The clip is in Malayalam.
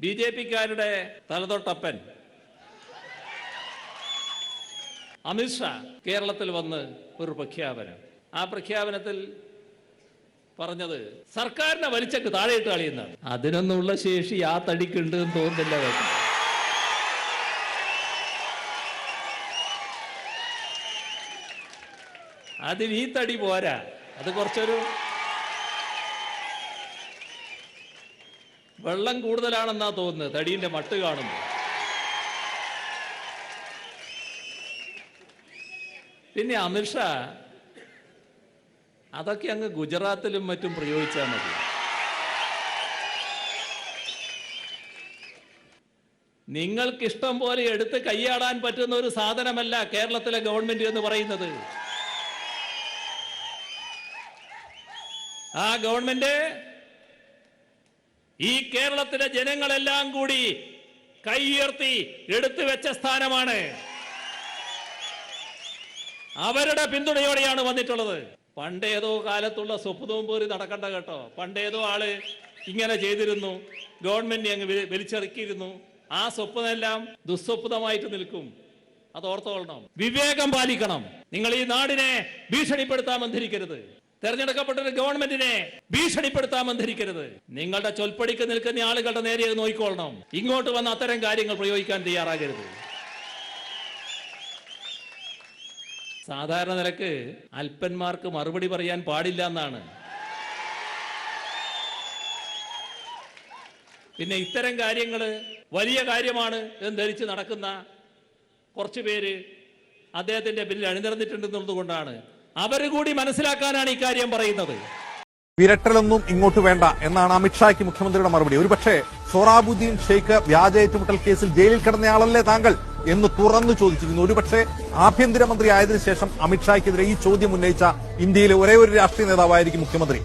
ബി.ജെ.പിക്കാരുടെ തലതൊട്ടപ്പൻ അമിത്ഷാ കേരളത്തിൽ വന്ന് ഒരു പ്രഖ്യാപനം. ആ പ്രഖ്യാപനത്തിൽ പറഞ്ഞത് സർക്കാരിനെ വലിച്ചക്ക് താഴെയിട്ട് കളിയുന്നതാണ്. അതിനൊന്നുള്ള ശേഷി ആ തടിക്കുണ്ട് എന്ന് തോന്നുന്നില്ല. അതിന് ഈ തടി പോരാ, അത് കുറച്ചൊരു വെള്ളം കൂടുതലാണെന്നാ തോന്നുന്നത് തടീന്റെ മട്ട് കാണുമ്പോൾ. പിന്നെ അമിത്ഷാ അതൊക്കെ അങ്ങ് ഗുജറാത്തിലും മറ്റും പ്രയോഗിച്ചാൽ മതി. നിങ്ങൾക്കിഷ്ടം പോലെ എടുത്ത് കൈയാടാൻ പറ്റുന്ന ഒരു സാധനമല്ല കേരളത്തിലെ ഗവൺമെന്റ് എന്ന് പറയുന്നത്. ആ ഗവൺമെന്റ് ഈ കേരളത്തിലെ ജനങ്ങളെല്ലാം കൂടി കൈയുയർത്തി എടുത്തു വെച്ച സ്ഥാനമാണ്. അവരുടെ പിന്തുണയോടെയാണ് വന്നിട്ടുള്ളത്. പണ്ടേതോ കാലത്തുള്ള സ്വപ്നവും പോരി നടക്കണ്ട കേട്ടോ. പണ്ടേതോ ആള് ഇങ്ങനെ ചെയ്തിരുന്നു, ഗവൺമെന്റ് അങ്ങ് വലിച്ചെറുക്കിയിരുന്നു. ആ സ്വപ്നമെല്ലാം ദുസ്വപ്നമായിട്ട് നിൽക്കും. അത് ഓർത്തോളണം, വിവേകം പാലിക്കണം. നിങ്ങൾ ഈ നാടിനെ ഭീഷണിപ്പെടുത്താൻ വന്നിരിക്കരുത്. തെരഞ്ഞെടുക്കപ്പെട്ട ഒരു ഗവൺമെന്റിനെ ഭീഷണിപ്പെടുത്താൻ വന്നിരിക്കരുത്. നിങ്ങളുടെ ചൊൽപ്പടിക്ക് നിൽക്കുന്ന ആളുകളുടെ നേരെ നോക്കിക്കൊള്ളണം. ഇങ്ങോട്ട് വന്ന് അത്തരം കാര്യങ്ങൾ പ്രയോഗിക്കാൻ തയ്യാറാകരുത്. സാധാരണ നിലക്ക് അല്പന്മാർക്ക് മറുപടി പറയാൻ പാടില്ല എന്നാണ്. പിന്നെ ഇത്തരം കാര്യങ്ങൾ വലിയ കാര്യമാണ് എന്ന് ധരിച്ച് നടക്കുന്ന കുറച്ചു പേര് അദ്ദേഹത്തിന്റെ ബില്ലിൽ അണിനിരന്നിട്ടുണ്ടെന്നുള്ളത് കൊണ്ടാണ്. അവർ കൂടി മനസ്സിലാക്കാനാണ് ഇക്കാര്യം പറയുന്നത്. വിരട്ടലൊന്നും ഇങ്ങോട്ട് വേണ്ട എന്നാണ് അമിത്ഷായ്ക്ക് മുഖ്യമന്ത്രിയുടെ മറുപടി. ഒരുപക്ഷെ സൊറാബുദ്ദീൻ ഷെയ്ഖ് വ്യാജ ഏറ്റുമുട്ടൽ കേസിൽ ജയിലിൽ കിടന്നയാളല്ലേ താങ്കൾ എന്ന് തുറന്നു ചോദിച്ചിരുന്നു. ഒരുപക്ഷെ ആഭ്യന്തരമന്ത്രി ആയതിനു ശേഷം അമിത്ഷായ്ക്കെതിരെ ഈ ചോദ്യം ഉന്നയിച്ച ഇന്ത്യയിലെ ഒരേ ഒരു രാഷ്ട്രീയ നേതാവായിരിക്കും മുഖ്യമന്ത്രി.